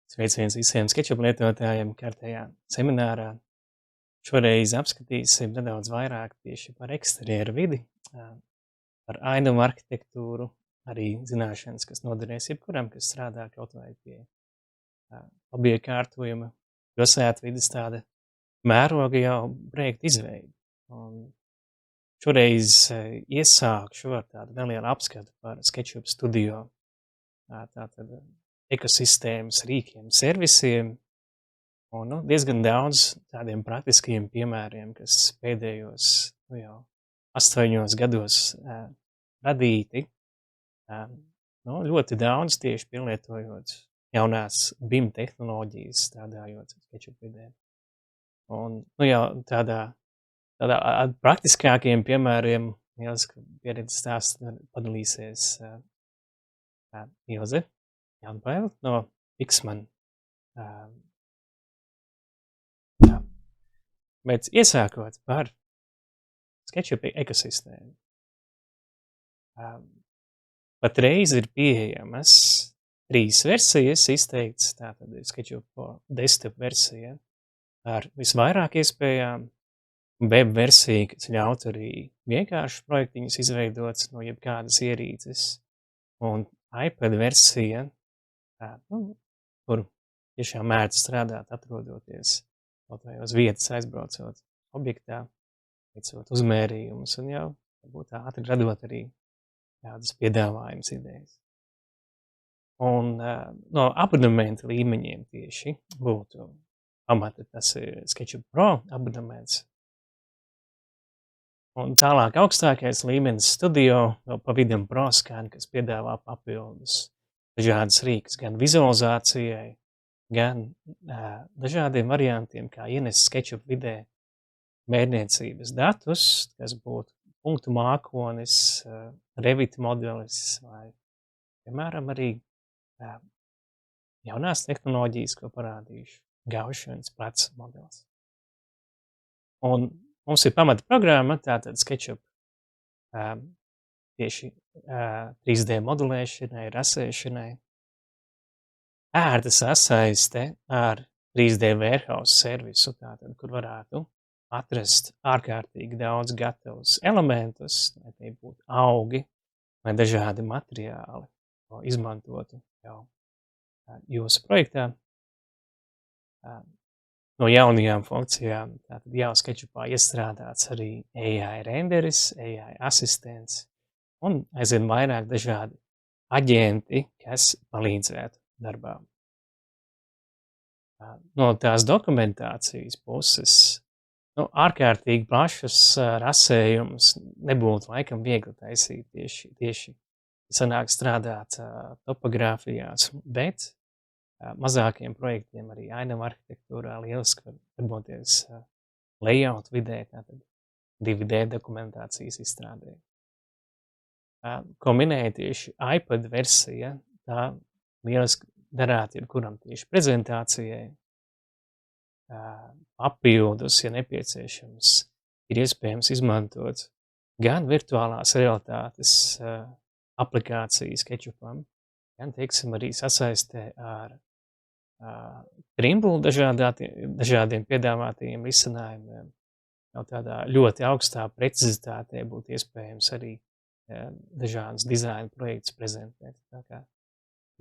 Sveiciens visiem SketchUp lietotājiem kārtējā seminārā. Šoreiz apskatīsim nedaudz vairāk tieši par eksterjeru vidi, par ainumu arhitektūru, arī zināšanas, kas noderēs jebkuram, kas strādā kaut vai pie objektu kārtojuma, pilsētvides tāda mēroga jau projekta izveidi. Un šoreiz iesākšu ar tādu nelielu apskatu par SketchUp Studio, tātad ekosistēmas rīkiem, servisiem, un diezgan daudz tādiem praktiskiem piemēriem, kas pēdējos jau 8 gados radīti. Ļoti daudz tieši pielietojot jaunās BIM tehnoloģijas, strādājot SketchUp vidē. Un jau tādā praktiskākiem piemēriem Ilze pieredzes stāsts padalīsies Ilze Jaunpaila no Pixman. Bet iesākot par SketchUp ekosistēmu. Patreiz ir pieejamas 3 versijas izteikts, tātad ir SketchUp desktop versija ar visvairāk iespējām, web versija, kas ļaut arī vienkārši projektiņus izveidots no jebkādas ierīces, un iPad versija, kur tiešām mērķis strādāt, atrodoties kaut vai uz vietas aizbraucot objektā, veicot uzmērījumus un jau varbūt ātri radot arī kādas piedāvājumas idejas. Un no abonementa līmeņiem tieši būtu pamata, tas ir SketchUp Pro abonements. Un tālāk augstākais līmenis Studio, vēl pa vidam Pro Scan, kas piedāvā papildus dažādas rīkas, gan vizualizācijai, gan dažādiem variantiem, kā ienest SketchUp vidē mērniecības datus, kas būtu punktu mākonis, Revit modelis vai, piemēram, arī jaunās tehnoloģijas, ko parādīšu, Gaussians plecs modelis. Un mums ir pamata programma, tātad SketchUp tieši 3D modelēšanai, rasēšanai, ērta sasaiste ar 3D warehouse servisu, tātad, kur varētu atrast ārkārtīgi daudz gatavus elementus, lai tie būtu augi vai dažādi materiāli, ko izmantotu jau jūsu projektā. No jaunajām funkcijām, tātad jau SketchUpā iestrādāts arī AI renderis, AI asistents un aizvien vairāk dažādi aģenti, kas palīdzētu darbā. No tās dokumentācijas puses, ārkārtīgi plašas rasējumus nebūtu laikam viegli taisīt tieši sanāk strādāt topogrāfijās, bet mazākiem projektiem arī ainama arhitektūrā lieliski var darboties layout vidē, tātad 2D dokumentācijas izstrādē. Ko minēja tieši iPad versija, tā lieliski darāt jebkuram tieši prezentācijai. Papildus, ja nepieciešams, ir iespējams izmantot gan virtuālās realitātes aplikācijas SketchUpam, gan, teiksim, arī sasaistē ar Trimble dažādiem piedāvātajiem risinājumiem. Jau tādā ļoti augstā precizitātē būtu iespējams arī dažādas dizaina projektus prezentēt. Tā kā,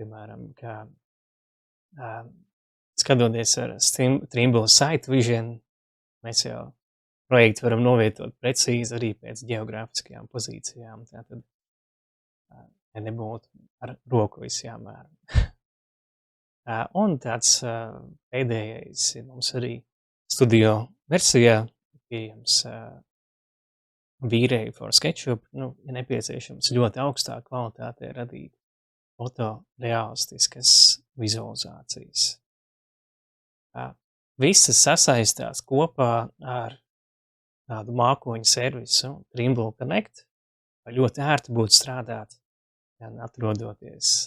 piemēram, skatoties ar Trimble Site Vision, mēs jau projektu varam novietot precīzi arī pēc geogrāfiskajām pozīcijām. Tātad, ja nebūtu ar roku viss jāmēra. Un tāds pēdējais ir mums arī Studio versijā pieejams V-Ray for SketchUp, ja nepieciešams ļoti augstā kvalitātē radīt fotorealistiskas vizualizācijas. Visas sasaistās kopā ar tādu mākoņu servisu Trimble Connect, ļoti ērti būtu strādāt, gan atrodoties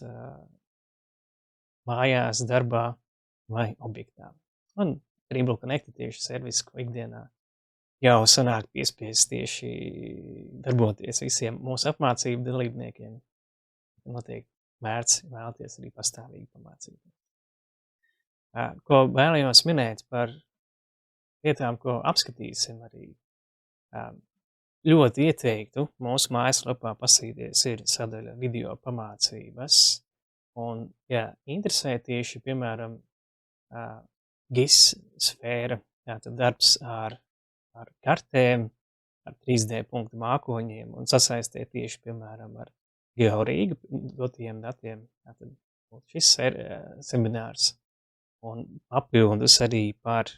mājās, darbā vai objektā. Un Trimble Connect tieši servis, ko ikdienā jau sanāk piespiest tieši darboties visiem mūsu apmācību dalībniekiem. Noteikti vērts vēlties arī pastāvīgi pamācīties. Ko vēlējos minēt par lietām, ko apskatīsim arī. Ļoti ieteiktu mūsu mājaslapā pasīties ir sadaļa video pamācības. Un, ja interesē tieši, piemēram, GIS sfēra, tātad darbs ar kartēm, ar 3D punktu mākoņiem un sasaistē tieši, piemēram, ar GeoRīga dotajiem datiem. Tātad šis seminārs un papildus arī par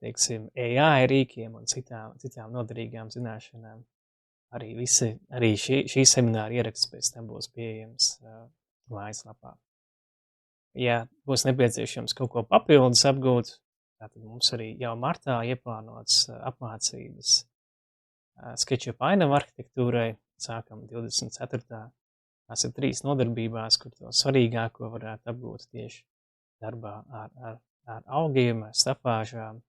teiksim, AI rīkiem un citām noderīgām zināšanām. Arī šī semināra ieraksts pēc tam būs pieejams mājaslapā. Ja būs nepieciešams kaut ko papildus apgūt, tātad mums arī jau martā ieplānots apmācības SketchUp ainavu arhitektūrai, sākam 24. Tās ir 3 nodarbībās, kur to svarīgāko varētu apgūt tieši darbā ar augiem, ar stafāžām,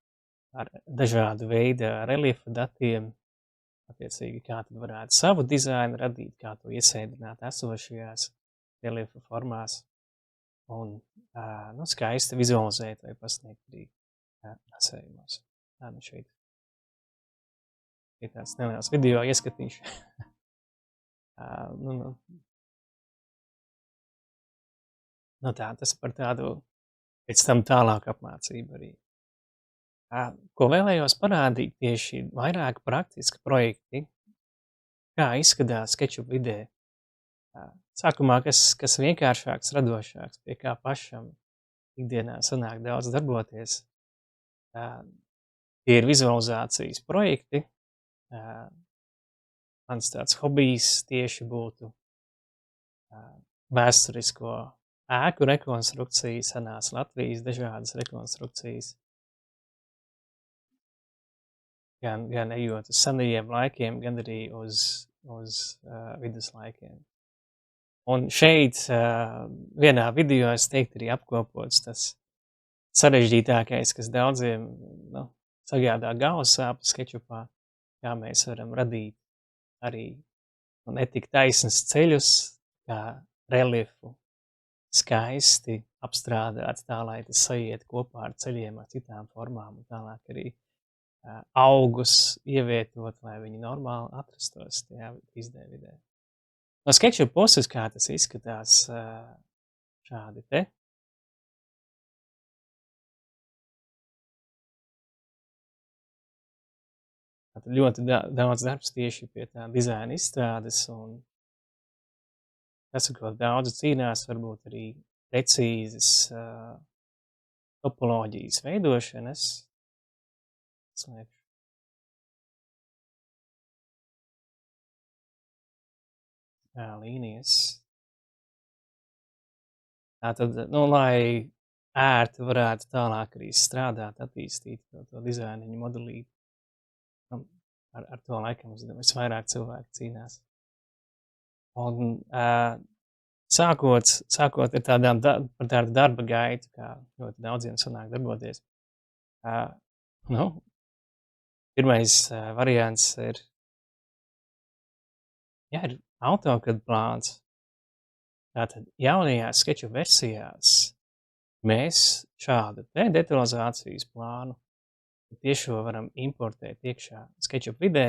ar dažādu veidu reliefa datiem, attiecīgi kā tad varētu savu dizainu radīt, kā to iesēdināt esošajās reliefa formās un skaisti vizualizēt vai pasniegt arī rasējumos. Šeit ir tāds neliels video ieskatīšu. Tā, tas par tādu pēc tam tālāk apmācību arī. Ko vēlējos parādīt tieši vairāk praktiski projekti, kā izskatās SketchUp vidē. Sākumā, kas vienkāršāks, radošāks, pie kā pašam ikdienā sanāk daudz darboties. Tie ir vizualizācijas projekti. Mans tāds hobijs tieši būtu vēsturisko ēku rekonstrukcija, senās Latvijas dažādas rekonstrukcijas. Gan ejot uz senajiem laikiem, gan arī uz viduslaikiem. Un šeit vienā video es teiktu arī apkopots tas sarežģītākais, kas daudziem sagādā galvas sāpes SketchUpā, kā mēs varam radīt arī netik taisnas ceļus, kā reliefu skaisti apstrādāt tā, lai tas sajiet kopā ar ceļiem, ar citām formām un tālāk arī augus ievietot, lai viņi normāli atrastos tajā 3D vidē. No SketchUp puses, kā tas izskatās šādi te. Tātad ļoti daudz darbs tieši pie tā dizaina izstrādes un pasakot daudz cīnās varbūt arī precīzes topoloģijas veidošanas. Slēpšu. Līnijas. Tātad, lai ērti varētu tālāk arī strādāt, attīstīt to dizainiņu modelīti. Ar to laikam visvairāk cilvēki cīnās. Un sākot ar par tādu darba gaitu, kā ļoti daudziem sanāk darboties. Pirmais variants ir AutoCAD plāns. Tātad jaunajās SketchUp versijās mēs šādu detalizācijas plānu tiešo varam importēt iekšā SketchUp vidē.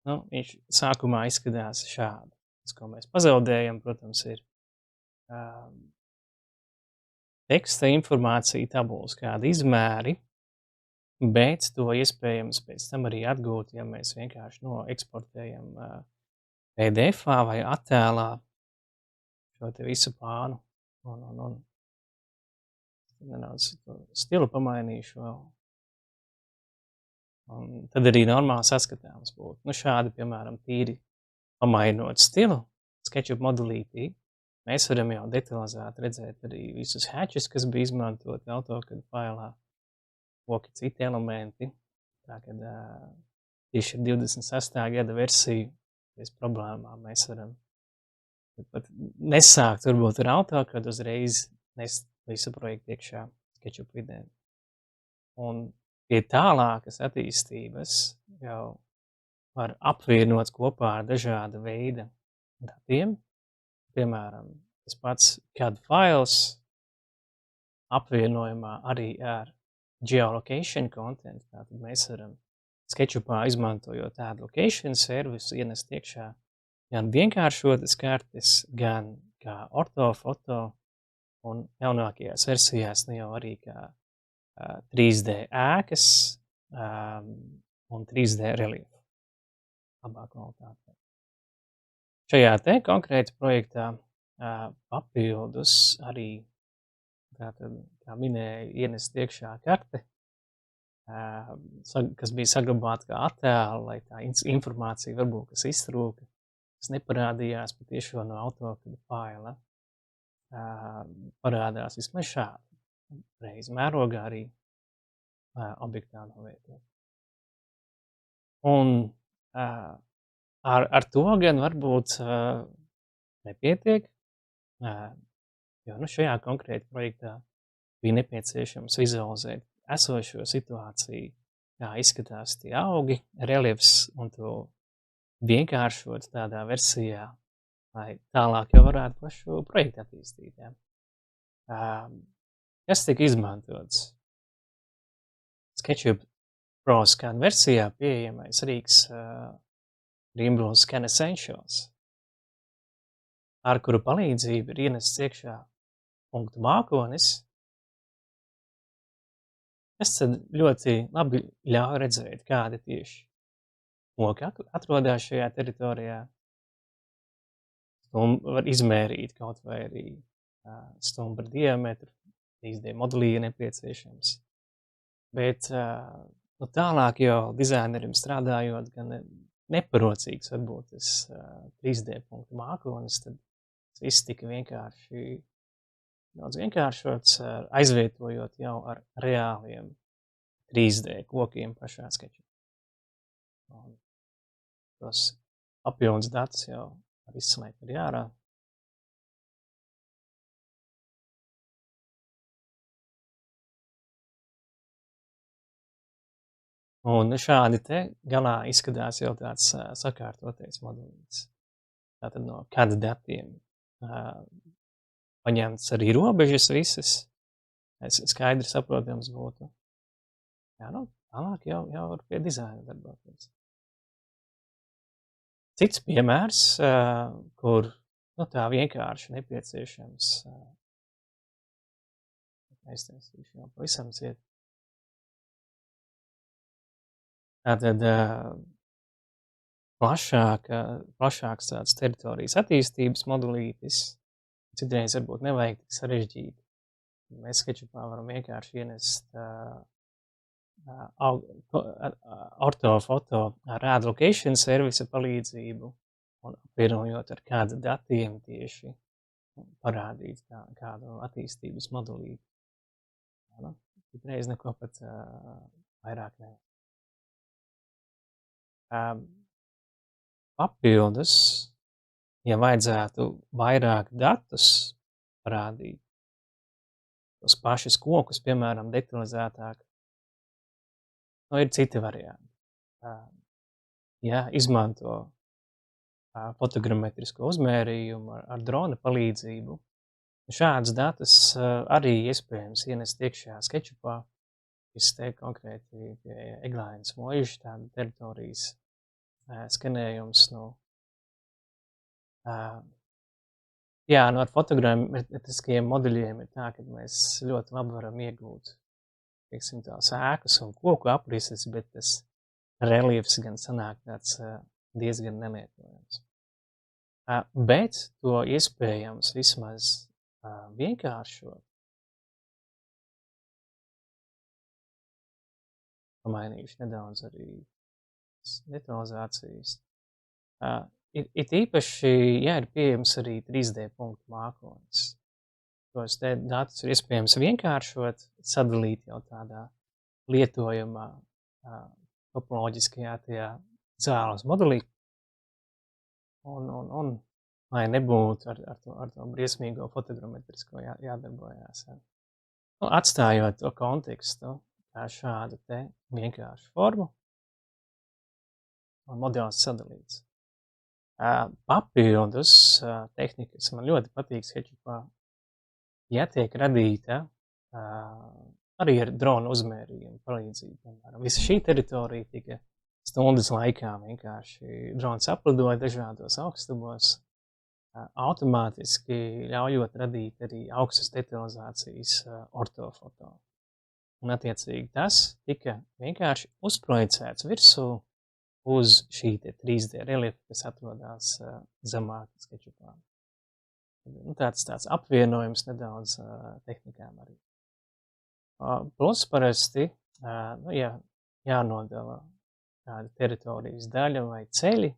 Viņš sākumā izskatās šādi. Tas, ko mēs pazaudējam, protams, ir teksta informācija, tabulas, kādi izmēri, bet to iespējams pēc tam arī atgūt, ja mēs vienkārši eksportējam PDF-ā vai attēlā šo te visu plānu. Un nedaudz stilu pamainīšu vēl. Un tad arī normāli saskatāms būtu. Šādi, piemēram, tīri pamainot stilu SketchUp modelītī, mēs varam jau detalizēt redzēt arī visus hatches, kas bija izmantoti AutoCAD failā, koki citi elementi. Tā, kad tieši ar 26. gada versiju bez problēmām mēs varam pat nesākt varbūt ar AutoCAD uzreiz nest visu projektu iekšā SketchUp vidē. Un pie tālākas attīstības jau var apvienot kopā ar dažāda veida datiem. Piemēram, tas pats CAD fails, apvienojumā arī ar geolocation content. Tātad mēs varam SketchUpā izmantojot tādu location servisu ienest iekšā gan vienkāršotas kartes, gan kā ortofoto un jaunākajās versijās jau arī kā 3D ēkas un 3D reliefu labā kvalitātē. Šajā te konkrēti projektā papildus arī, tātad, kā minēju, ienest iekšā karte, kas bija saglabāta kā attēli, lai tā informācija varbūt, kas iztrūka, kas neparādījās patiešo no AutoCAD faila, parādās vismaz šādi reizi mērogā arī objektā novietot. Un ar to gan varbūt nepietiek, jo šajā konkrēti projektā bija nepieciešams vizualizēt esošo situāciju, kā izskatās tie augi, reliefs un to vienkāršot tādā versijā, lai tālāk jau varētu pašu projektu attīstīt. Ja. Kas tika izmantots? SketchUp Pro Scan versijā pieejamais rīks Dreamrule Scan Essentials, ar kuru palīdzību ir ienests iekšā punktu mākonis, kas tad ļoti labi ļauj redzēt, kādi tieši koki atrodas šajā teritorijā. Var izmērīt kaut vai arī stumbra diametru, 3D modelī ir nepieciešams. Bet tālāk jau dizainerim strādājot, gan neparocīgs varbūt tas 3D punktu mākonis, tad viss tika vienkārši daudz vienkāršots, aizvietojot jau ar reāliem 3D kokiem pašā SketchUp. Tos papildus datus jau var izslēgt arī ārā. Un šādi te galā izskatās jau tāds sakārtotais modelīts. Tātad no CAD datiem paņemts arī robežas visas, skaidri saprotams būtu. Jā, tālāk jau var pie dizaina darboties. Cits piemērs, kur tā vienkārši nepieciešams, aiztaisīšu jau pavisam ciet. Tātad plašāks tāds teritorijas attīstības modelītis, citreiz varbūt nevajag tik sarežģīti. Mēs SketchUpā varam vienkārši ienest ortofoto ar Add Location servisa palīdzību un apvienojot ar kāda datiem tieši parādīt kādu attīstības modelīti. Citreiz neko pat vairāk nevajag. Papildus, ja vajadzētu vairāk datus parādīt, tos pašus kokus, piemēram, detalizētāk, ir citi varianti. Ja izmanto fotogrametrisko uzmērījumu ar drona palīdzību, šādus datus arī iespējams ienest iekšā SketchUpā, kas te konkrēti pie Eglainas Moiža, tāda teritorijas skenējums. Ar fotogrametriskajiem modeļiem ir tā, ka mēs ļoti labi varam iegūt, teiksim, tās ēkas un koku aprises, bet tas reliefs gan sanāk tāds diezgan nelietojams. Bet to iespējams vismaz vienkāršot. Pamainījuši nedaudz arī detalizācijas. Ir īpaši, ir pieejams arī 3D punktu mākonis. Tos te datus ir iespējams vienkāršot, sadalīt jau tādā lietojamā topoloģiskajā tajā zāles modelī. Un lai nebūtu ar to briesmīgo fotogrametrisko jādarbojās. Atstājot to kontekstu, kā šādu te vienkāršu formu, un modelis sadalīts. Papildus tehnikas man ļoti patīk SketchUpā, ja tiek radīta arī ar drona uzmērījumu palīdzību. Piemēram, visa šī teritorija tika stundas laikā vienkārši drons aplidoja dažādos augstumos, automātiski ļaujot radīt arī augstas detalizācijas ortofoto. Un attiecīgi tas tika vienkārši uzprojicēts virsū uz šī 3D reliefa, kas atrodas zemāk SketchUpā. Tāds apvienojums nedaudz tehnikām arī. Plus parasti, ja jānodala kāda teritorijas daļa vai ceļi,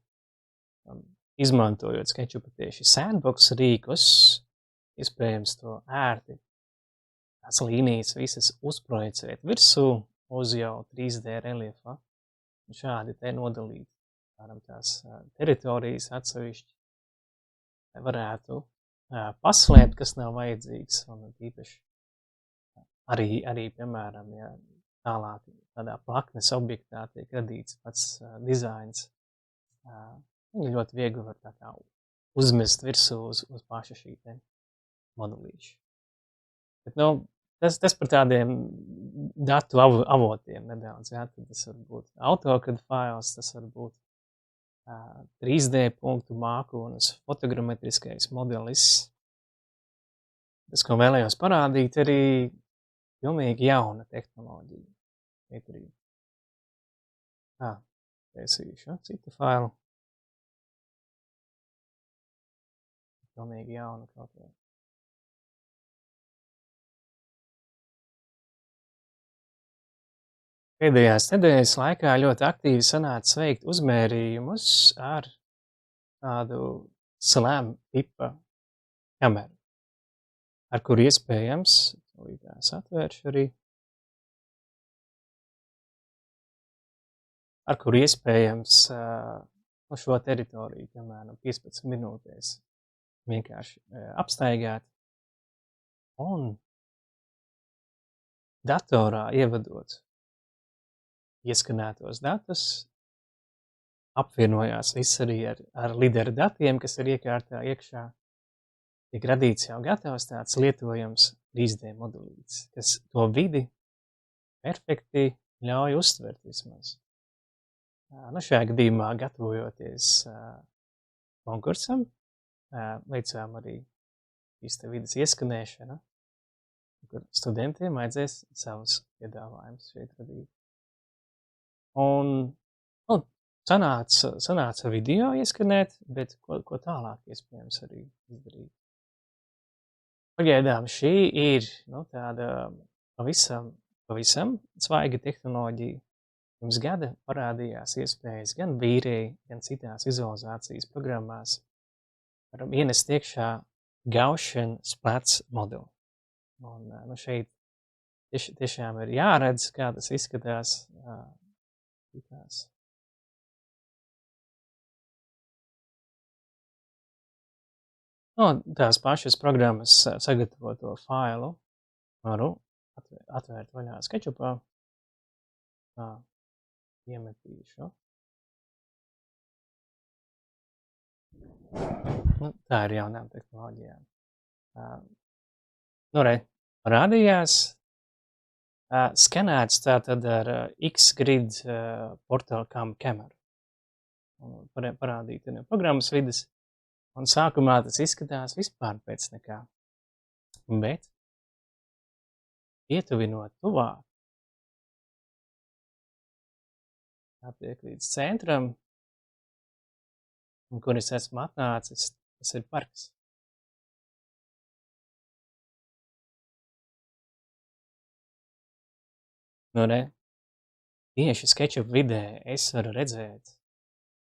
izmantojot SketchUpa tieši sandbox rīkus, iespējams to ērti tās līnijas visas uzprojicēt virsū uz jau 3D reliefa. Un šādi te nodalīt tās teritorijas atsevišķi varētu paslēpt, kas nav vajadzīgs, un īpaši arī piemēram, ja tālāk tādā plaknes objektā tiek radīts pats dizains, viņi ļoti viegli var tā kā uzmest virsū uz paša šī te modelīša. Bet, tas par tādiem datu avotiem nedaudz, jā, tad tas var būt AutoCAD fails, tas var būt 3D punktu mākonis, fotogrammetriskais modelis. Tas, ko vēlējos parādīt, arī pilnīgi jauna tehnoloģija. Šeit arī taisīšu citu failu. Pilnīgi jauna kaut vai. Pēdējās nedēļas laikā ļoti aktīvi sanāca veikt uzmērījumus ar tādu SLAM tipa kameru, ar kuru iespējams, līdās atvēršu arī, ar kuru iespējams šo teritoriju, piemēram, 15 minūtēs vienkārši apstaigāt un datorā ievadot ieskanētos datus, apvienojās viss arī ar lidera datiem, kas ir iekārtā iekšā, tiek radīts jau gatavs tāds lietojams 3D modelīts, kas to vidi perfekti ļauj uztvert vismaz. Šajā gadījumā gatavojoties konkursam, veicām arī šīs te vidas ieskanēšana, kur studentiem vajadzēs savus piedāvājumus šeit radīt. Un sanāca video ieskanēt, bet ko tālāk iespējams arī izdarīt. Pagaidām šī ir tāda pavisam svaiga tehnoloģija. Pirms gada parādījās iespējas gan Vīrī, gan citās vizualizācijas programmās varam ienest iekšā Gaussian splats modeli. Un šeit tiešām ir jāredz, kā tas izskatās. Tās pašas programmas sagatavoto failu varu atvērt vaļā SketchUpā. Iemetīšu. Tā ir jaunām tehnoloģijām. Parādījās skanēts tātad ar X-Grid portālkām kameru. Parādīt programmas vidas, un sākumā tas izskatās vispār pēc nekā. Bet, ietuvinot tuvāk, attiek līdz centram, un kur es esmu atnācis, tas ir parks. Tieši SketchUp vidē es varu redzēt,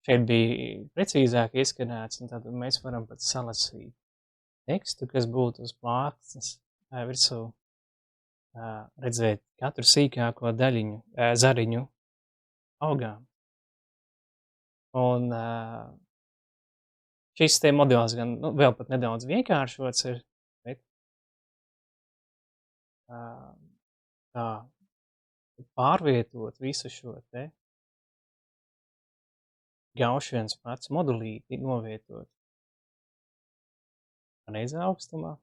šeit bija precīzāk ieskanēts, un tad mēs varam pat salasīt tekstu, kas būtu uz plāksnes virsū, redzēt katru sīkāko daļiņu, zariņu augām. Un šis te modelis gan vēl pat nedaudz vienkāršots ir, bet pārvietot visu šo te Gaussian splats modulīti, novietot pareizā augstumā.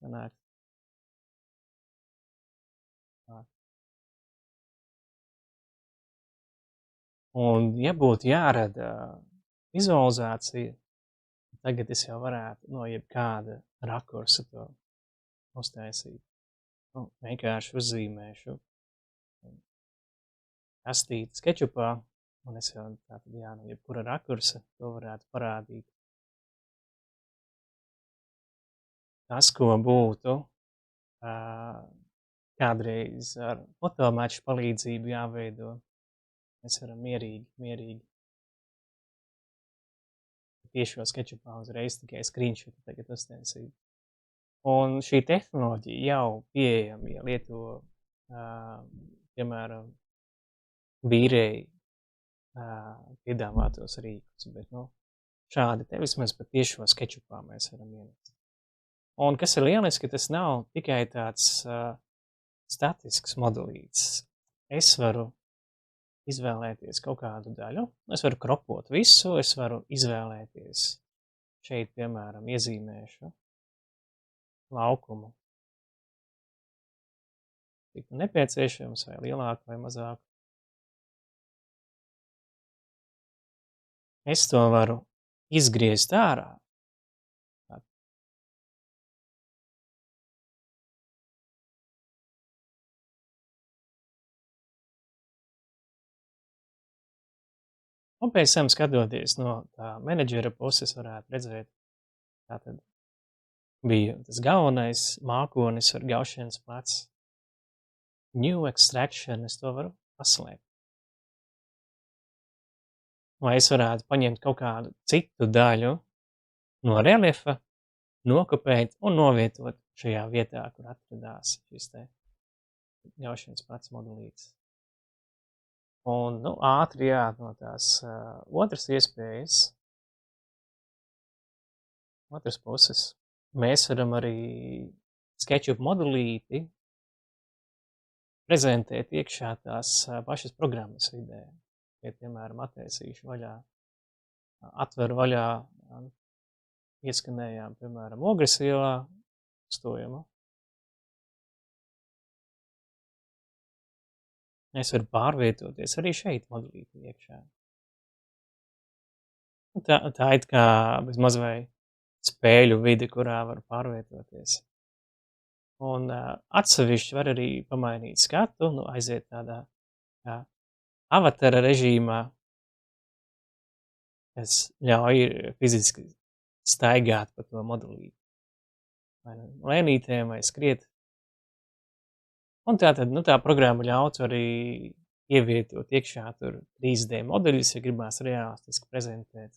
Sanāk Un, ja būtu jārada vizualizācija, tagad es jau varētu no jebkāda rakursa to uztaisīt. Vienkārši uzzīmēšu kastīti skečupā, un es jau tātad, no jebkura rakursa to varētu parādīt. Tas, ko būtu kādreiz ar fotomaču palīdzību jāveido, mēs varam mierīgi tiešo skečupā uzreiz tikai screenshotu tagad uztaisīt. Un šī tehnoloģija jau pieejama, ja lieto, piemēram, vīrēji piedāvātos rīkus, bet, šādi te vismaz pat tiešo skečupā mēs varam ielikt. Un kas ir lieliski, tas nav tikai tāds statisks modelīts. Es varu izvēlēties kaut kādu daļu, es varu kropot visu, es varu izvēlēties šeit, piemēram, iezīmēšu laukumu. Tik nepieciešams vai lielāku vai mazāku. Es to varu izgriezt ārā. Un pēc tam, skatoties no tā menedžera puses, varētu redzēt, tātad bija tas galvenais mākonis ar Gaussians plecs. New extraction, es to varu paslēpt. Vai es varētu paņemt kaut kādu citu daļu no reliefa, nokopēt un novietot šajā vietā, kur atradās šis te Gaussians plecs modelīts. Un, ātri no tās otras iespējas, otras puses, mēs varam arī SketchUp modelīti prezentēt iekšā tās pašas programmas vidē. Ja, piemēram, attaisīšu vaļā, atveru vaļā, ieskanējām, piemēram, Ogres ielā stojumu. Es varu pārvietoties arī šeit modelīti iekšā. Tā ir kā bez mazvai spēļu vide, kurā var pārvietoties. Un atsevišķi var arī pamainīt skatu, aiziet tādā avatara režīmā, kas ļauj fiziski staigāt pa to modelīti. Vai lēnītēm vai skriet. Un tātad, tā programma ļautu arī ievietot iekšā tur 3D modeļus, ja gribās realistiski prezentēt.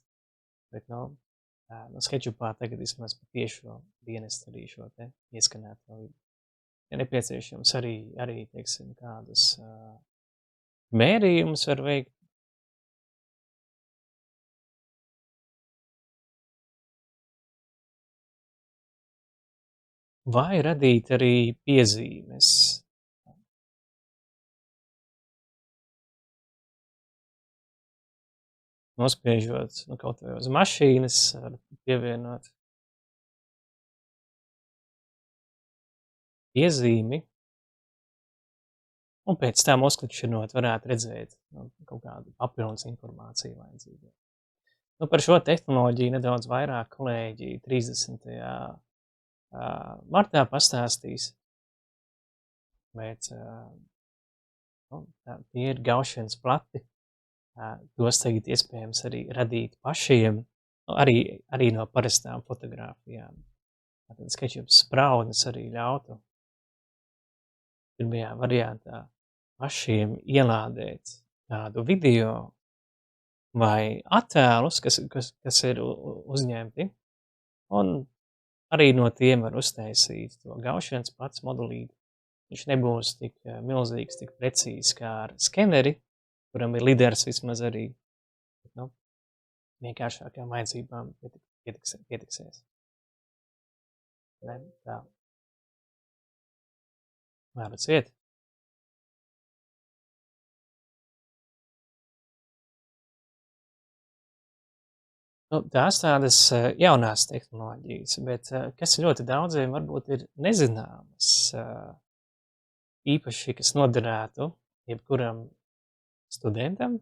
Bet, SketchUpā tagad vismaz patiešo dienestu arī šo te ieskanēto vidi. Ja nepieciešams arī teiksim, kādus mērījumus var veikt. Vai radīt arī piezīmes. Nospiežot kaut vai uz mašīnas, var pievienot piezīmi, un pēc tam uzklikšķinot varētu redzēt kaut kādu papildus informāciju vajadzību. Par šo tehnoloģiju nedaudz vairāk kolēģi 30. martā pastāstīs, bet tie ir Gaussians plati. Tos tagad iespējams arī radīt pašiem, arī no parastām fotogrāfijām. Tātad SketchUp spraudnes arī ļautu pirmajā variantā pašiem ielādēt kādu video vai attēlus, kas ir uzņemti, un arī no tiem var uztaisīt to Gaussians plats modelīti. Viņš nebūs tik milzīgs, tik precīzs kā ar skeneri, kuram ir lidars vismaz arī vienkāršākām vajadzībām pietiksēs. Tā. Labas vieta. Tās tādas jaunās tehnoloģijas, bet kas ļoti daudziem varbūt ir nezināmas. īpaši, kas noderētu jebkuram studentam,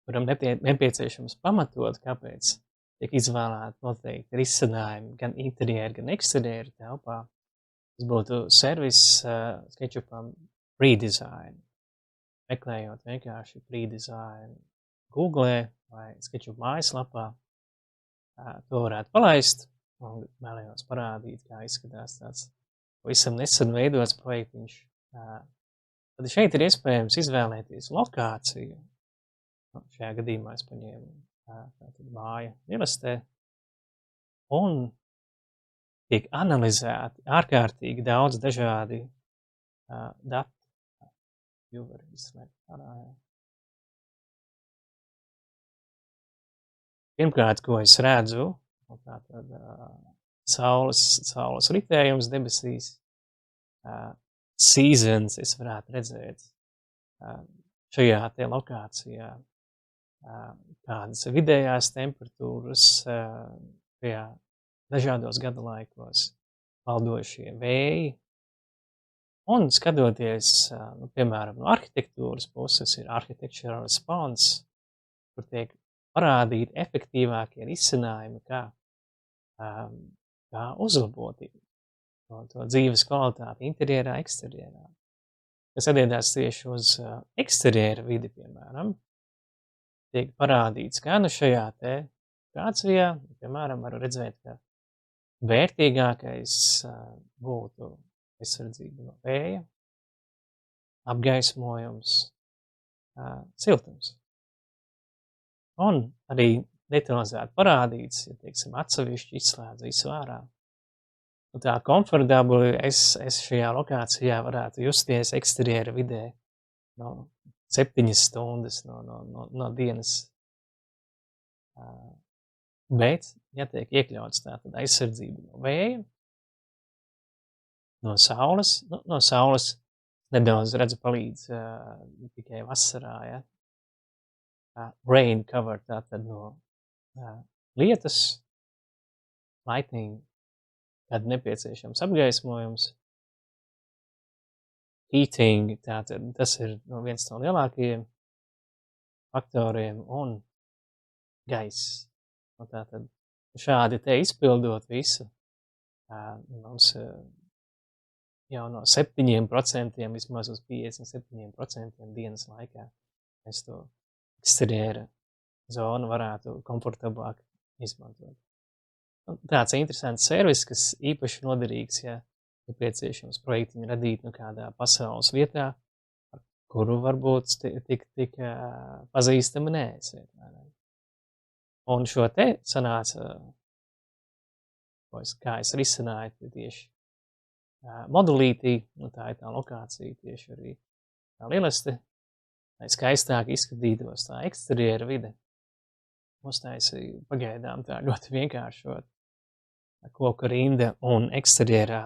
kuram nepieciešams pamatot, kāpēc tiek izvēlēti noteikti risinājumi gan interjeri, gan eksterjeri telpā. Tas būtu servis SketchUpam Redesign. Meklējot vienkārši Redesign Google vai SketchUp mājaslapā, to varētu palaist un vēlējos parādīt, kā izskatās tāds pavisam nesen veidots projektiņš. Tad šeit ir iespējams izvēlēties lokāciju. Šajā gadījumā es paņēmu tātad māja Vilestē un tiek analizēti ārkārtīgi daudz dažādi dati. Jau var izslēgt ārā. Pirmkārt, ko es redzu, tātad saules ritējums debesīs, seasons es varētu redzēt šajā te lokācijā, kādas vidējās temperatūras tajā dažādos gada laikos valdošie vēji. Un skatoties, piemēram, no arhitektūras puses ir architectural response, kur tiek parādīt efektīvākie risinājumi, kā uzlabot to dzīves kvalitāti interjerā, eksterjerā. Kas attiecās tieši uz eksterjera vidi, piemēram, tiek parādīts, kā nu šajā te lokācijā, piemēram, var redzēt, ka vērtīgākais būtu aizsardzība no vēja, apgaismojums, siltums. Un arī detalizēti parādīts, ja, teiksim, atsevišķi izslēdz visu ārā. Un tā komfortabli es šajā lokācijā varētu justies eksterjera vidē 7 stundas no dienas. Bet, ja tiek iekļauts tātad aizsardzība no vēja, no saules nedaudz redzu palīdz tikai vasarā, ja. Rain cover, tātad no lietas, lightning, kad nepieciešams apgaismojums, heating, tātad tas ir viens no lielākajiem faktoriem, un gaiss. Tātad šādi te izpildot visu, mums jau no 7% vismaz uz 57% dienas laikā mēs to eksterjera zonu varētu komfortablāk izmantot. Tāds interesants servis, kas īpaši noderīgs, ja nepieciešams projektiņu radīt kādā pasaules vietā, kuru varbūt tik pazīstami neesiet. Un šo te sanāca, kā es risināju tieši modulītī, tā ir tā lokācija tieši arī tā Lieleste, lai skaistāk izskatītos tā eksterjera vide. Uztaisīju pagaidām tā ļoti vienkāršot koku rinda un eksterjerā,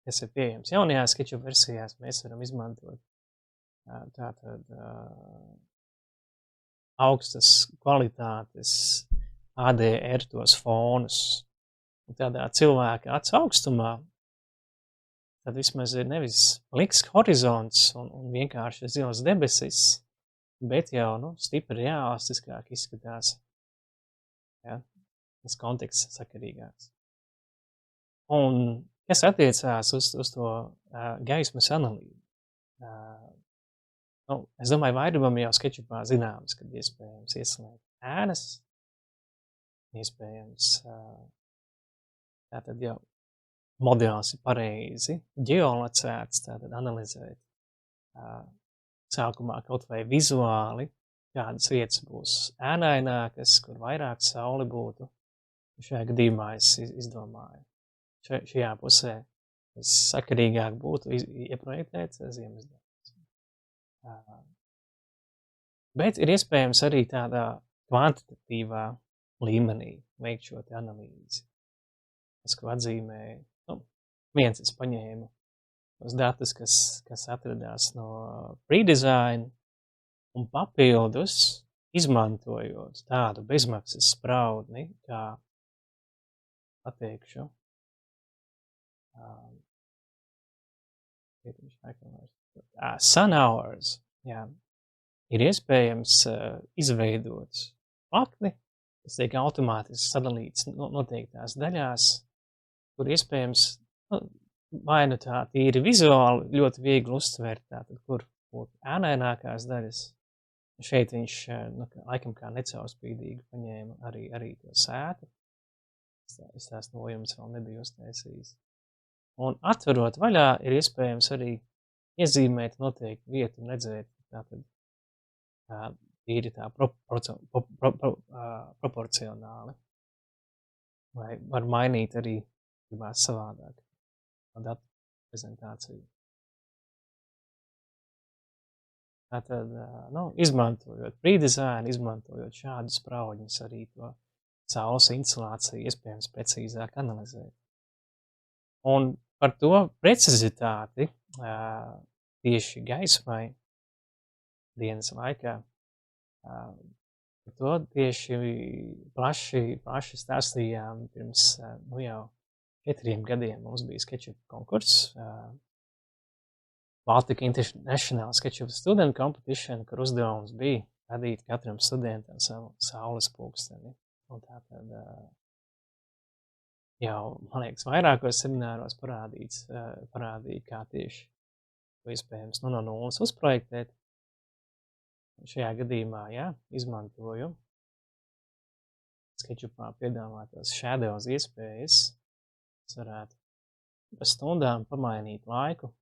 kas ir pieejams jaunajās SketchUp versijās, mēs varam izmantot tātad augstas kvalitātes ADR tos fonus. Un tādā cilvēka acu augstumā tad vismaz ir nevis liks horizonts un vienkārši zils debesis, bet jau stipri realistiskāk izskatās. Ja? Tas konteksts sakarīgāks. Un kas attiecās uz to gaismas analīzi? Es domāju, vairumam jau SketchUpā zināms, kad iespējams ieslēgt ēnas, iespējams tātad jau modelis ir pareizi ģeolocēts, tātad analizēt sākumā kaut vai vizuāli, kādas vietas būs ēnainākas, kur vairāk sauli būtu. Šajā gadījumā es izdomāju. Šajā pusē sakarīgāk būtu ieprojektēt ziemas darbus. Bet ir iespējams arī tādā kvantitatīvā līmenī veikt šo te analīzi. Tas, ko atzīmēju, viens es paņēmu tos datus, kas atradās no Redesign, un papildus izmantojot tādu bezmaksas spraudni, kā pateikšu, Sun hours, jā, ir iespējams izveidot plakni, kas tiek automātiski sadalīts noteiktās daļās, kur iespējams, vai nu tā tīri vizuāli ļoti viegli uztvert, tātad, kur būtu ēnainākās daļas. Šeit viņš, laikam kā necaurspīdīgi paņēma arī to sētu. Es tās nojumas vēl nebiju uztaisījis. Un atverot vaļā ir iespējams arī iezīmēt noteiktu vietu un redzēt, tātad tīri tā proporcionāli. Vai var mainīt arī gribās savādāk datu prezentāciju. Tātad, izmantojot pre-design, izmantojot šādus spraudņus, arī to saules instalāciju iespējams precīzāk analizēt. Un par to precizitāti tieši gaismai dienas laikā, par to tieši plaši stāstījām pirms jau 4 gadiem. Mums bija SketchUp konkurss, Baltica International SketchUp Student Competition, kur uzdevums bija radīt katram studentam savu saules pulksteni. Un tātad jau, man liekas, vairākos semināros parādīja, kā tieši to iespējams no nulles uzprojektēt. Šajā gadījumā, izmantoju SketchUpā piedāvātos shadows iespējas, kas varētu pa stundām pamainīt laiku,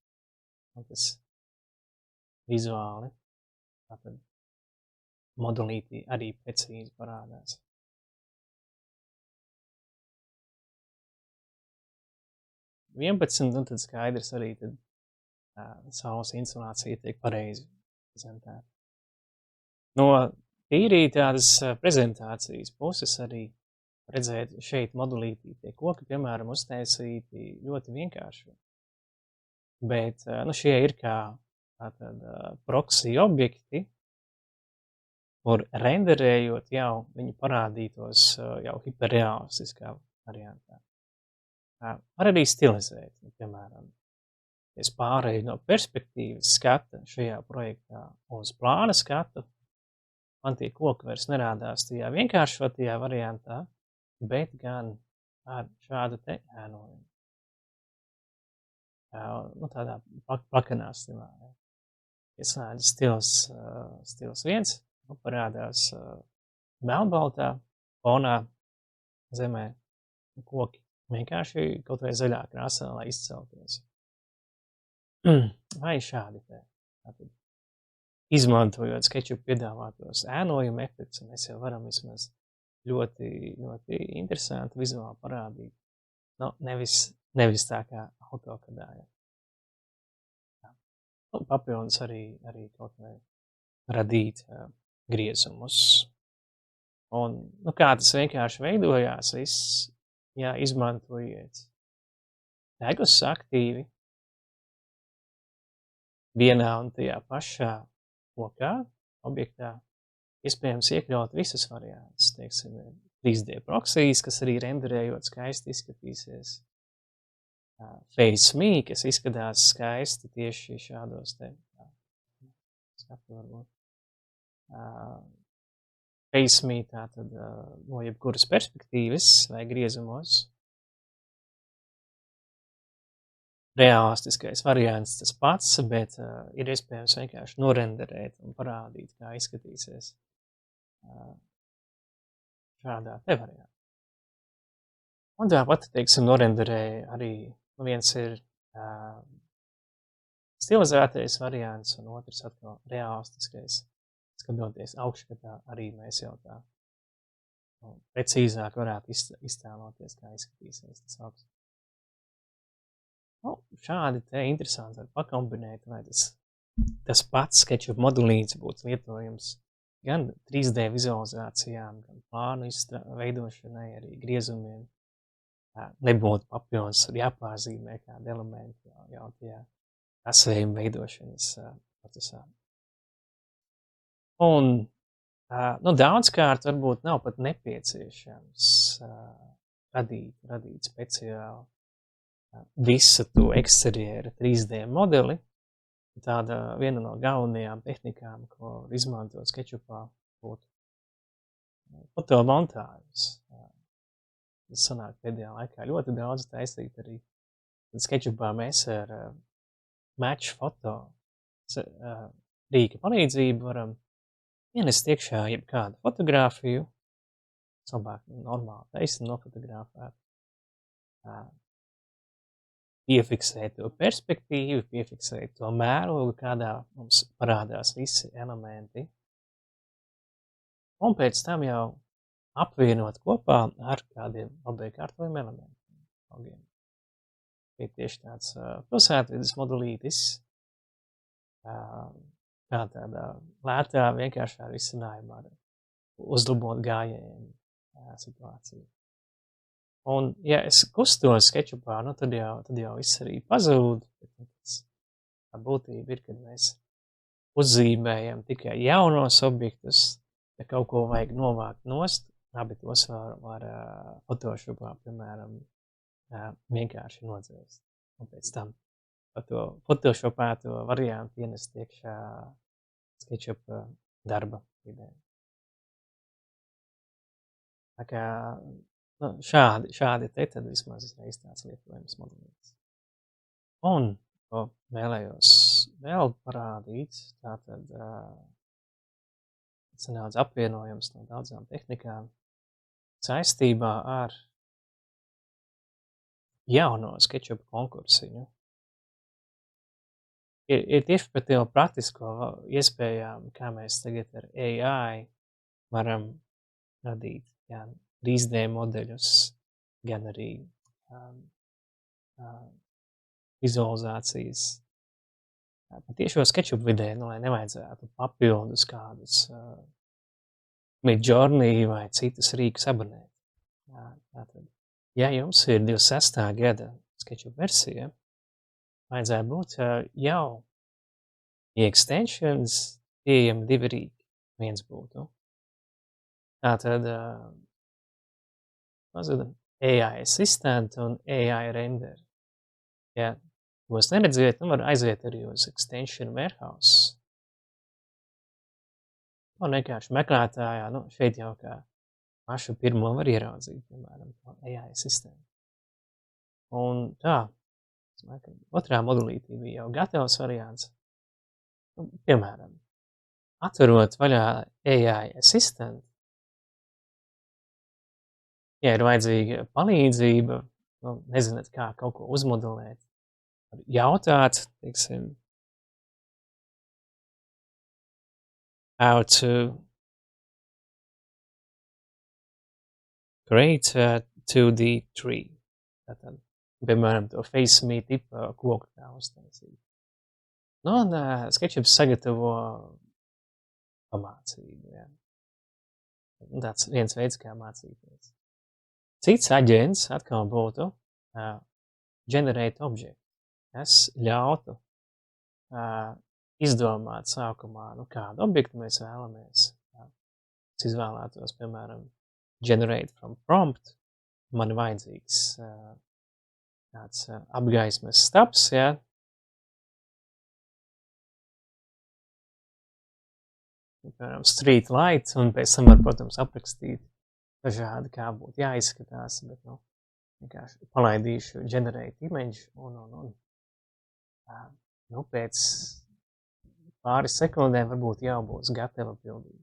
un tas vizuāli, tātad modulītī arī precīzi parādās. Un tad skaidrs arī tad saules instalācija tiek pareizi prezentēta. No tīri tādas prezentācijas puses arī redzēt šeit modulītī tie koki, piemēram, uztaisīti ļoti vienkārši. Bet šie ir kā tātad proxy objekti, kur renderējot jau viņi parādītos jau hiperrealistiskā variantā. Var arī stilizēt, piemēram, es pārēju no perspektīvas skata šajā projektā uz plāna skatu, man tie koki vairs nerādās tajā vienkāršotajā variantā, bet gan ar šādu te ēnojumu. Tādā plakanā stilā. Ieslēdz stils 1, parādās melnbaltā fonā zemē koki vienkārši kaut vai zaļā krāsā, lai izcelties. Vai šādi te. Tātad, izmantojot SketchUp piedāvātos ēnojumu efekts, mēs jau varam vismaz ļoti, ļoti interesanti vizuāli parādīt. Nevis tā kā AutoCAD-ā. Papildus arī kaut vai radīt griezumus. Un, kā tas vienkārši veidojās, izmantojiet tegus aktīvi vienā un tajā pašā kokā, objektā, iespējams iekļaut visas variantus, teiksim, 3D proxijas, kas arī renderējot skaisti izskatīsies. FaceMe, kas izskatās skaisti tieši šādos te skatu varbūt. FaceMe tātad no jebkuras perspektīvas vai griezumos. Realistiskais variants tas pats, bet ir iespējams vienkārši norenderēt un parādīt, kā izskatīsies šādā te variantā. Un tāpat, teiksim, norenderēja arī viens ir stilizētais variants un otrs atkal realistiskais. Skatoties augšskatā, arī mēs jau tā precīzāk varētu iztēloties, kā izskatīsies tas augsts. Šādi te interesanti var pakombinēt, lai tas pats SketchUp modulīts būtu lietojams gan 3D vizualizācijām, gan plānu veidošanai, arī griezumiem. Nebūtu papildus jāpārzīmē kādi elementi jau tajā asējuma veidošanas procesā. Un daudzkārt varbūt nav pat nepieciešams radīt speciāli visu to eksterjera 3D modeli, tāda viena no galvenajām tehnikām, ko var izmantot SketchUpā, būtu fotomontāžas. Tas sanāk pēdējā laikā ļoti daudz taisīt arī. Tad SketchUpā mēs ar Match Photo rīka palīdzību varam ienest iekšā jebkādu fotogrāfiju, labāk normāli taisni nofotogrāfēt, piefiksēt to perspektīvu, piefiksēt to mērogu, kādā mums parādās visi elementi, un pēc tam jau apvienot kopā ar kādiem labai kārtojumiem elementiem. Ir tieši tāds pilsētvides modulītis, kā tādā lētā, vienkāršā risinājumā uzlabot gājējiem situāciju. Un, ja es kustos SketchUpā, tad jau viss arī pazūd. Tā būtība ir, kad mēs uzzīmējam tikai jaunos objektus, ja kaut ko vajag novākt nost, abi tos var Photoshopā, piemēram, vienkārši nodzēst. Un pēc tam par to Photoshopēto variantu ienest iekšā SketchUp darba vidē. Tā kā šādi te tad vismaz reiz tāds lietojums modelīts. Un, ko vēlējos vēl parādīt, tātad sanāca apvienojums no daudzām tehnikām saistībā ar jauno SketchUp konkursiņu. Ir tieši par to praktisko iespējām, kā mēs tagad ar AI varam radīt gan 3D modeļus, gan arī vizualizācijas. Tiešo SketchUp vidē, lai nevajadzētu papildus kādus Midjourney vai citus rīkus abonēt. Tātad, ja jums ir 26. gada SketchUp versija, vajadzētu būt jau extensions pieejami 2 rīki. Viens būtu. Tātad AI Assistant un AI Render. Ja tos neredziet, var aiziet arī uz Extension Warehouse. Un vienkārši meklētājā, šeit jau kā pašu pirmo var ieraudzīt, piemēram, AI Assistant. Un tā, otrā modulītī bija jau gatavs variants. Piemēram, atverot vaļā AI Assistant, ja ir vajadzīga palīdzība, nezināt, kā kaut ko uzmodelēt, jautāt, teiksim, how to create a 2D tree. Tātad, piemēram, to face me tipa koku kā uztaisīt. Un SketchUp sagatavo pamācību. Ja. Tāds viens veids, kā mācīties. Cits aģents atkal būtu generate object, kas ļautu izdomāt sākumā, kādu objektu mēs vēlamies. Es izvēlētos, piemēram, generate from prompt. Man vajadzīgs tāds apgaismes stabs, ja. Piemēram, street light, un pēc tam var, protams, aprakstīt dažādi, kā būtu jāizskatās, bet, vienkārši palaidīšu generate image, un pēc pāris sekundēm varbūt jau būs gatava pildīt.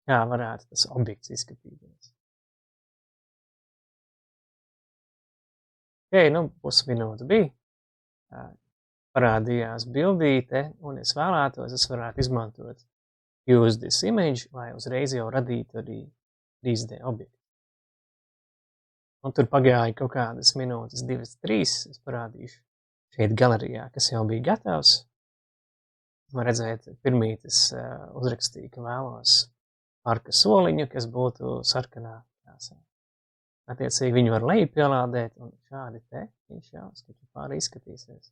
Kā varētu tas objekts izskatīties. Pusminūte bija. Parādījās bildīte, un es vēlētos, es varētu izmantot use this image, lai uzreiz jau radītu arī 3D objektu. Un tur pagāja kaut kādas minūtes, 2-3, es parādīšu šeit galerijā, kas jau bija gatavs. Man redzēt, pirmītis uzrakstīja, ka vēlos parka soliņu, kas būtu sarkanā krāsā. Attiecīgi viņu var lejupielādēt, un šādi te viņš jau SketchUpā izskatīsies.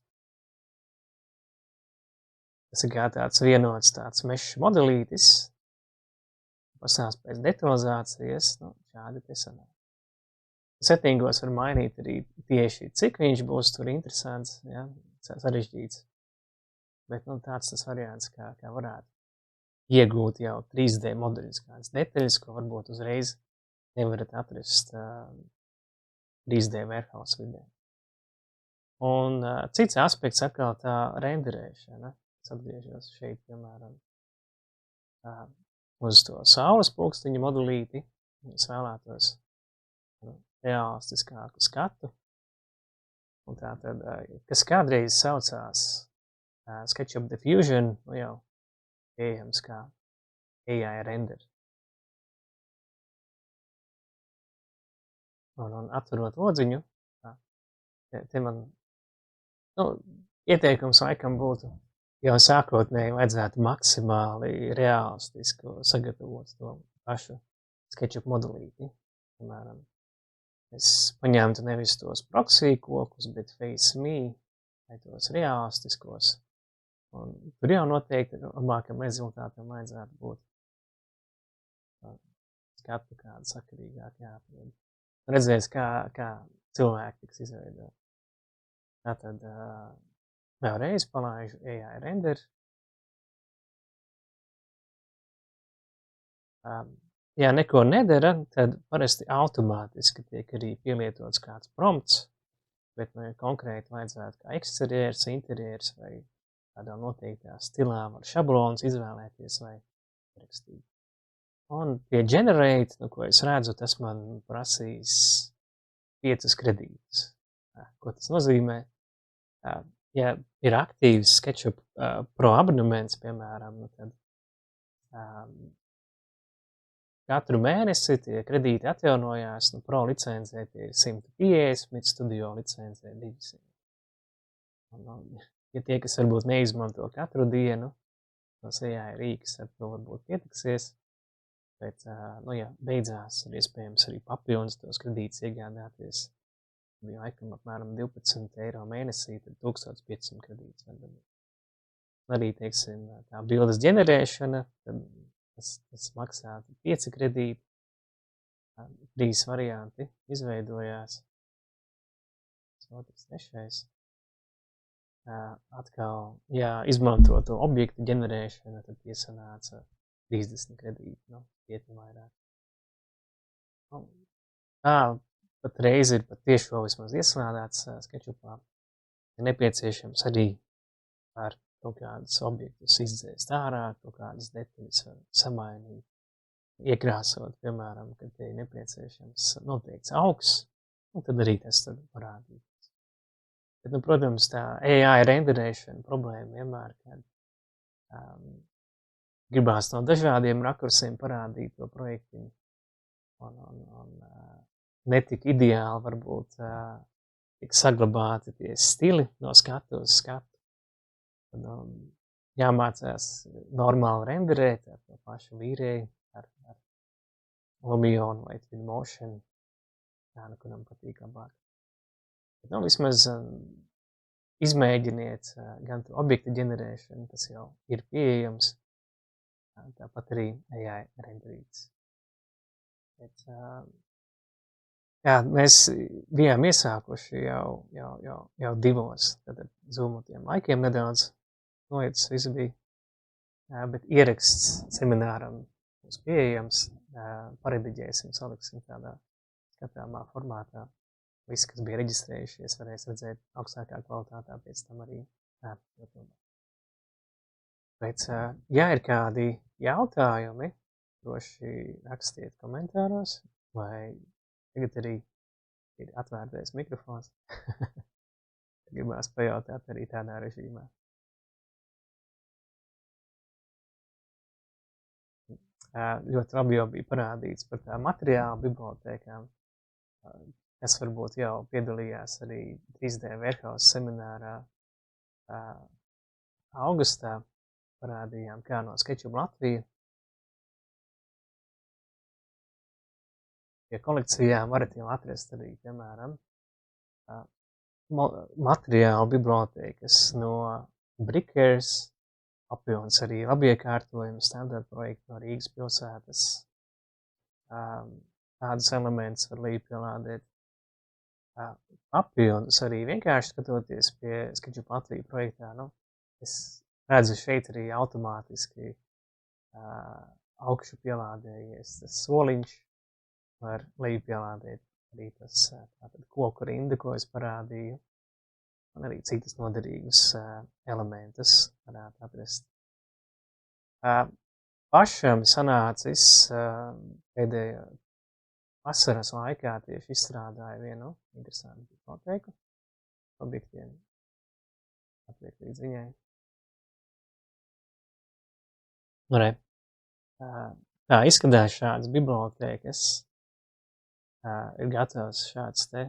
Tas ir kā tāds vienots tāds mešs modelītis, pasās pēc detalizācijas, šādi te sanāk. Settingos var mainīt arī tieši, cik viņš būs tur interesants, ja, sarežģīts. bet tāds tas variants, kā varētu iegūt jau 3D modeļus, kādas detaļas, ko varbūt uzreiz nevarat atrast 3D warehouse vidē. Un cits aspekts atkal tā renderēšana. Es atgriežos šeit, piemēram, uz to saules pulksteņa modelīti. Es vēlētos realistiskāku skatu. Un tā tad, kas kādreiz saucās SketchUp Diffusion, nu jau pieejams kā AI render. Un atverot lodziņu, te man, ieteikums laikam būtu jau sākotnēji vajadzētu maksimāli realistisku sagatavot to pašu SketchUp modelīti. Piemēram, es paņemtu nevis tos proxy kokus, bet FaceMe, vai tos realistiskos. Un tur jau noteikti labākam rezultātam vajadzētu būt skatu kādu sakarīgāk jāatrod. Redzēs, kā cilvēki tiks izveidot. Tātad vēlreiz palaižu AI render. Ja neko nedara, tad parasti automātiski tiek arī pielietots kāds prompts, bet konkrēti vajadzētu kā eksterieris, interieris vai tādā noteiktā stilā var šablons izvēlēties vai rakstīt. Un pie Generate, ko es redzu, tas man prasīs 5 kredītus. Ko tas nozīmē? Ja ir aktīvs SketchUp Pro abonements, piemēram, tad katru mēnesi tie kredīti atjaunojās, Pro licencē tie ir 150, Studio licencē 200. Ja tie, kas varbūt neizmanto katru dienu, tos AI rīks ar to varbūt pietiksies, bet, ja beidzās, ir iespējams arī papildus tos kredītus iegādāties. Bija laikam apmēram 12 eiro mēnesī, tad 1500 kredītus var dabūt. Arī, teiksim, tā bildes ģenerēšana, tad tas maksā 5 kredīti, 3 varianti izveidojās. Otrs, trešais. Atkal, ja izmanto to objektu ģenerēšanu, tad iesanāca 30 kredīti, krietni vairāk. Patreiz ir pat tieši vēl vismaz ieslādēts SketchUpā. Ir nepieciešams arī ar kaut kādus objektus izdzēst ārā, kaut kādas detaļas samainīt, iekrāsot, piemēram, kad te ir nepieciešams noteikts augs, un tad arī tas tad parādīt. Bet, protams, tā AI renderēšana problēma vienmēr, kad gribās no dažādiem rakursiem parādīt to projektiņu. Un netik ideāli varbūt tik saglabāti tie stili no skatu uz skatu. Tad jāmācās normāli renderēt ar to pašu vīrēju, ar Lumion vai Twinmotion, kuram patīk labāk. Bet, vismaz izmēģiniet gan to objektu ģenerēšanu, tas jau ir pieejams, tāpat arī AI renderīts. Bet, mēs bijām iesākuši jau 2, tad zūmotiem laikiem nedaudz noiets viss bija, bet ieraksts semināram būs pieejams, parediģēsim, saliksim tādā skatāmā formātā. Visi, kas bija reģistrējušies, varēs redzēt augstākā kvalitātā pēc tam arī YouTube. Bet, ja ir kādi jautājumi, droši rakstiet komentāros, vai tagad arī ir atvērtais mikrofons. Gribās pajautāt arī tādā režīmā. Ļoti labi jau bija parādīts par tā materiālu bibliotēkām, kas varbūt jau piedalījās arī 3D warehouse seminārā augustā. Parādījām, kā no SketchUp Latvija. Pie kolekcijām varat jau atrast arī, piemēram, materiālu bibliotēkas no Brickers, apjons arī labiekārtojumu standarta projektu no Rīgas pilsētas. Tādus elementus var līdpielādēt. Apjonus arī vienkārši skatoties pie SketchUp Latvija projektā. Es redzu šeit arī automātiski augšu pielādējies tas soliņš, var leju pielādēt arī tas tātad koku rinda, ko es parādīju, un arī citas noderīgas elementus varētu atrast. Pašam sanācis pēdējā vasaras laikā tieši izstrādāju vienu interesantu bibliotēku objektiem. Atliek līdz viņai. Nu, re. Tā izskatās šādas bibliotēkas. Ir gatavs šāds te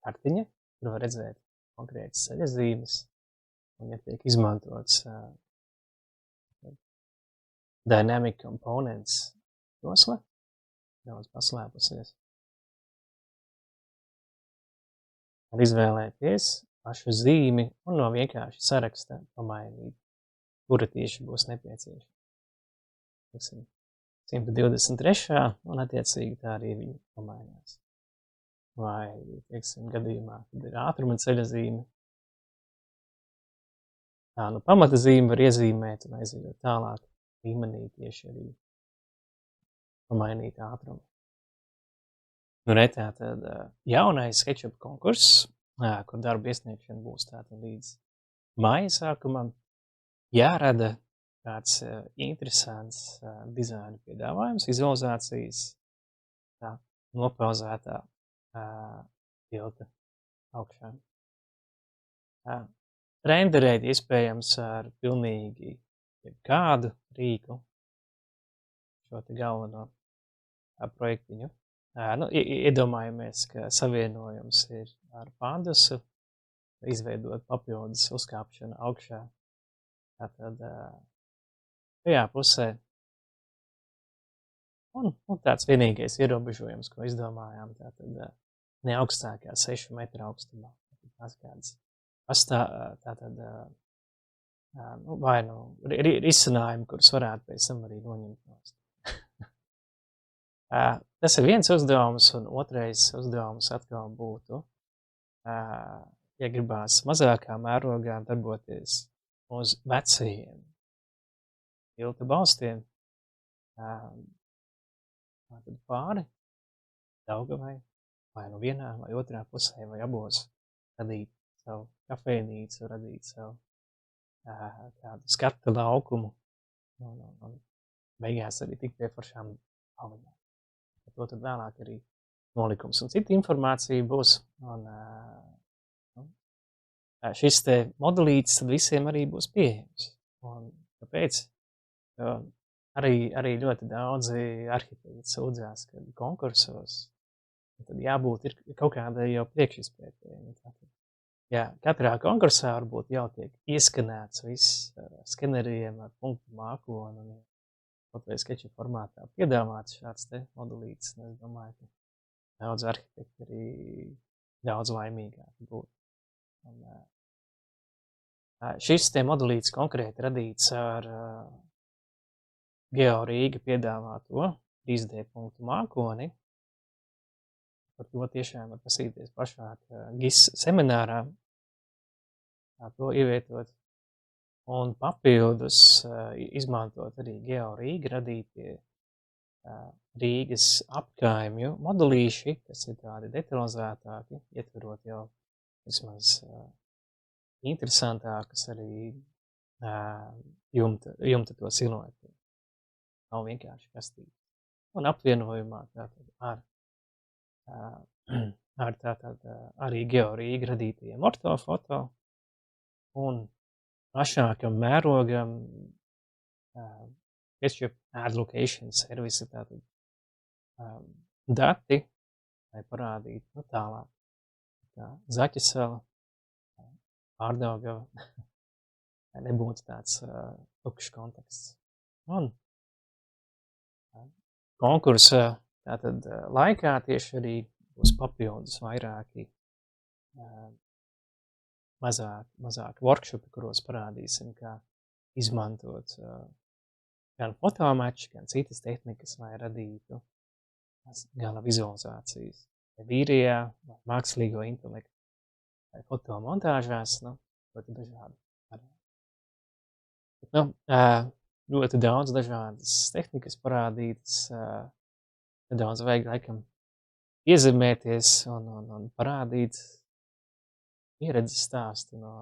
kartiņa, kur var redzēt konkrētas ceļazīmes, un ja tiek izmantots Dynamic Components josla, daudz paslēpusies. Var izvēlēties pašu zīmi un no vienkārši saraksta pamainīt, kura tieši būs nepieciešama. 123. un attiecīgi tā arī viņi pamainās. Vai, gadījumā, kad ir ātruma ceļazīme, pamata zīme var iezīmēt un aizējot tālāk līmenī tieši arī pamainīt ātrumu. Nu, tātad jaunais SketchUp konkurss, kur darba iesniegšana būs tātad līdz maija sākumam, jārada kāds interesants dizaina piedāvājums, vizualizācijas, tā nopauzētā tilta augšā. Renderēt iespējams ar pilnīgi kādu rīku šo te galveno projektiņu. Iedomājamies, ka savienojums ir ar pandusu, izveidot papildus uzkāpšanu augšā. Tātad tajā pusē. Un tāds vienīgais ierobežojums, ko izdomājām, tātad ne augstākā 6 metru augstumā. Tās kādas tātad vai risinājumi, kurus varētu pēc tam arī noņemt nost. Tas ir viens uzdevums, un otrais uzdevums atkal būtu, ja gribās mazākā mērogā darboties uz vecajiem tilta balstiem, tātad pāri Daugavai, vai no vienā vai otrā pusē, vai abos radīt savu kafejnīcu, radīt savu kādu skata laukumu, un beigās arī tik pie foršām palidām. To tad vēlāk arī nolikums un cita informācija būs. Un, šis te modelītis tad visiem arī būs pieejams. Un tāpēc arī ļoti daudzi arhitekti sūdzās, ka konkursos tad jābūt ir kaut kādai jau priekšizpētējumi. Jā, katrā konkursā varbūt jau tiek ieskanēts viss skeneriem ar punktu mākoni un kaut vai skeču formātā piedāvāts šāds te modelītis. Es domāju, ka daudz arhitekti arī daudz laimīgāk būtu. Šis te modelītis konkrēti radīts ar GeoRīga piedāvāto 3D punktu mākoni. Par to tiešām var pasīties plašāk GIS seminārā. To ievietot. Un papildus izmantot arī GeoRīga radītie Rīgas apkaimju modelīši, kas ir tādi detalizētāki, ietverot jau vismaz interesantākas arī jumta to siluetu. Nav vienkārši kastīt. Un apvienojumā tātad ar tātad arī GeoRīga radītajiem ortofoto un plašākam mērogam SketchUp Add Location servisa tātad dati, lai parādītu tālāk. Zaķisela, Pārdaugava, nebūtu tāds tukšs konteksts. Un konkursa tātad laikā tieši arī būs papildus vairāki mazāk workshopi, kuros parādīsim, kā izmantot gan fotomaču, gan citas tehnikas, lai radītu gala vizualizācijas. Vai vīrijā, vai mākslīgo intelektu, vai fotomontāžās, ļoti dažādi. Nu, ļoti daudz dažādas tehnikas parādītas, nedaudz vajag laikam iezemēties un parādīt pieredzes stāstu no